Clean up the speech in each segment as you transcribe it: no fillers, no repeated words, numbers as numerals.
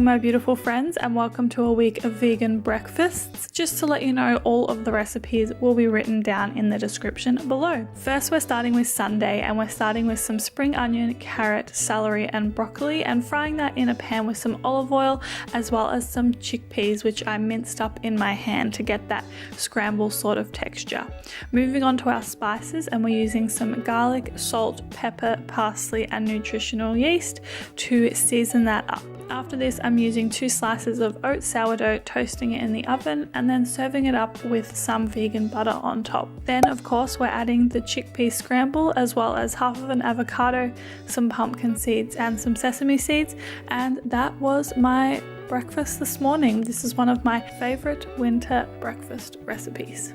morning, my beautiful friends, and welcome to a week of vegan breakfasts. Just to let you know, all of the recipes will be written down in the description below. First, we're starting with Sunday, and we're starting with some spring onion, carrot, celery, and broccoli, and frying that in a pan with some olive oil, as well as some chickpeas, which I minced up in my hand to get that scramble sort of texture. Moving on to our spices, and we're using some garlic, salt, pepper, parsley, and nutritional yeast to season that up. After this, I'm using 2 slices of oat sourdough, toasting it in the oven, and then serving it up with some vegan butter on top. Then, of course, we're adding the chickpea scramble, as well as half of an avocado, some pumpkin seeds, and some sesame seeds, and that was my breakfast this morning. This is one of my favorite winter breakfast recipes.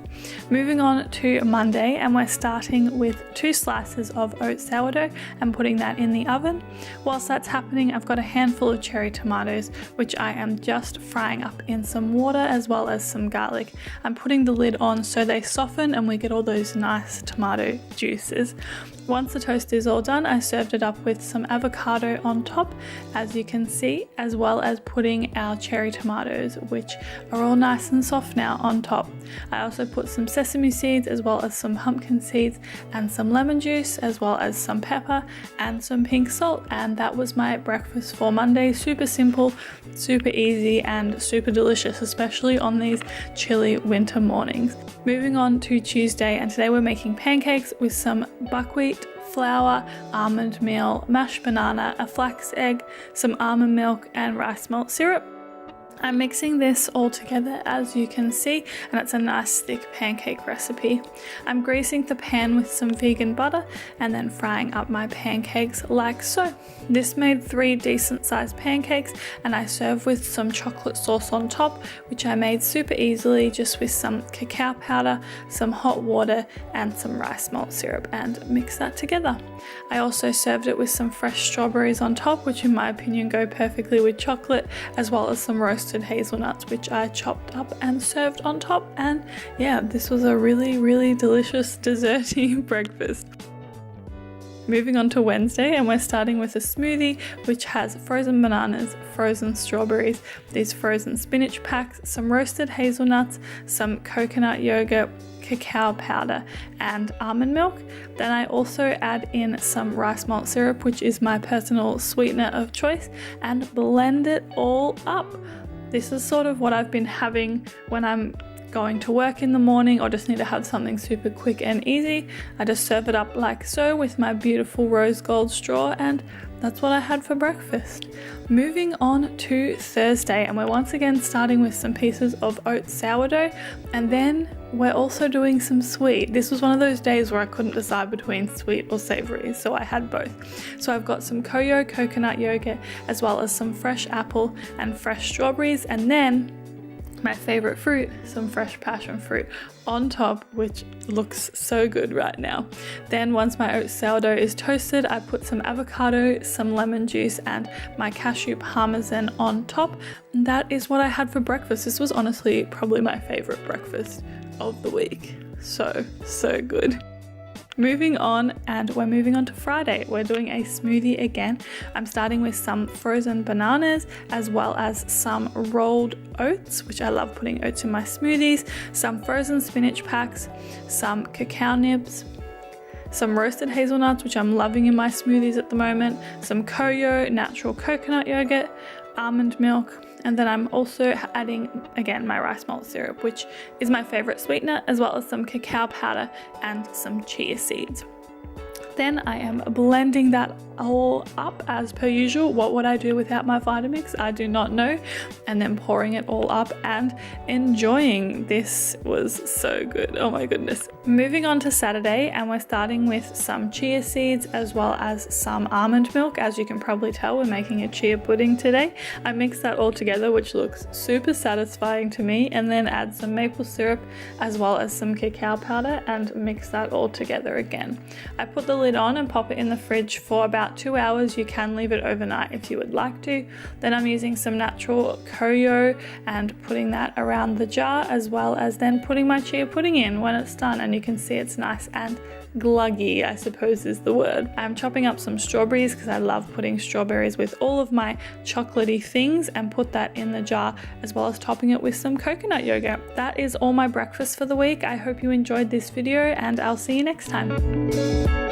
Moving on to Monday, and we're starting with 2 slices of oat sourdough and putting that in the oven. Whilst that's happening, I've got a handful of cherry tomatoes, which I am just frying up in some water as well as some garlic. I'm putting the lid on so they soften and we get all those nice tomato juices. Once the toast is all done, I served it up with some avocado on top, as you can see, as well as putting our cherry tomatoes, which are all nice and soft now, on top. I also put some sesame seeds, as well as some pumpkin seeds, and some lemon juice, as well as some pepper and some pink salt. And that was my breakfast for Monday. Super simple, super easy, and super delicious, especially on these chilly winter mornings. Moving on to Tuesday, and today we're making pancakes with some buckwheat flour, almond meal, mashed banana, a flax egg, some almond milk, and rice malt syrup. I'm mixing this all together, as you can see, and it's a nice thick pancake recipe. I'm greasing the pan with some vegan butter and then frying up my pancakes like so. This made 3 decent sized pancakes, and I serve with some chocolate sauce on top, which I made super easily just with some cacao powder, some hot water, and some rice malt syrup, and mix that together. I also served it with some fresh strawberries on top, which in my opinion go perfectly with chocolate, as well as some roasted hazelnuts, which I chopped up and served on top. And yeah, this was a really delicious desserty breakfast. Moving on to Wednesday, and we're starting with a smoothie which has frozen bananas, frozen strawberries, these frozen spinach packs, some roasted hazelnuts, some coconut yogurt, cacao powder, and almond milk. Then I also add in some rice malt syrup, which is my personal sweetener of choice, and blend it all up. This is sort of what I've been having when I'm going to work in the morning or just need to have something super quick and easy. I just serve it up like so with my beautiful rose gold straw, and that's what I had for breakfast. Moving on to Thursday, and we're once again starting with some pieces of oat sourdough, and then we're also doing some sweet. This was one of those days where I couldn't decide between sweet or savory, so I had both. So I've got some Koyo coconut yogurt, as well as some fresh apple and fresh strawberries, and then my favorite fruit, some fresh passion fruit on top, which looks so good right now. Then once my oat sourdough is toasted, I put some avocado, some lemon juice, and my cashew parmesan on top. And that is what I had for breakfast. This was honestly probably my favorite breakfast of the week. So good. Moving on, and we're moving on to Friday. We're doing a smoothie again. I'm starting with some frozen bananas, as well as some rolled oats, which I love putting oats in my smoothies, some frozen spinach packs, some cacao nibs, some roasted hazelnuts, which I'm loving in my smoothies at the moment, some Koyo natural coconut yogurt, almond milk, and then I'm also adding, again, my rice malt syrup, which is my favorite sweetener, as well as some cacao powder and some chia seeds. Then I am blending that all up as per usual. What would I do without my Vitamix? I do not know. And then pouring it all up and enjoying. This was so good. Oh my goodness. Moving on to Saturday, and we're starting with some chia seeds as well as some almond milk. As you can probably tell, we're making a chia pudding today. I mixed that all together, which looks super satisfying to me, and then add some maple syrup as well as some cacao powder and mix that all together again. I put the lid on and pop it in the fridge for about about 2 hours. You can leave it overnight if you would like to. Then I'm using some natural koyo and putting that around the jar, as well as then putting my chia pudding in when it's done, and you can see it's nice and gluggy, I suppose is the word. I'm chopping up some strawberries because I love putting strawberries with all of my chocolatey things, and put that in the jar, as well as topping it with some coconut yogurt. That is all my breakfast for the week. I hope you enjoyed this video, and I'll see you next time.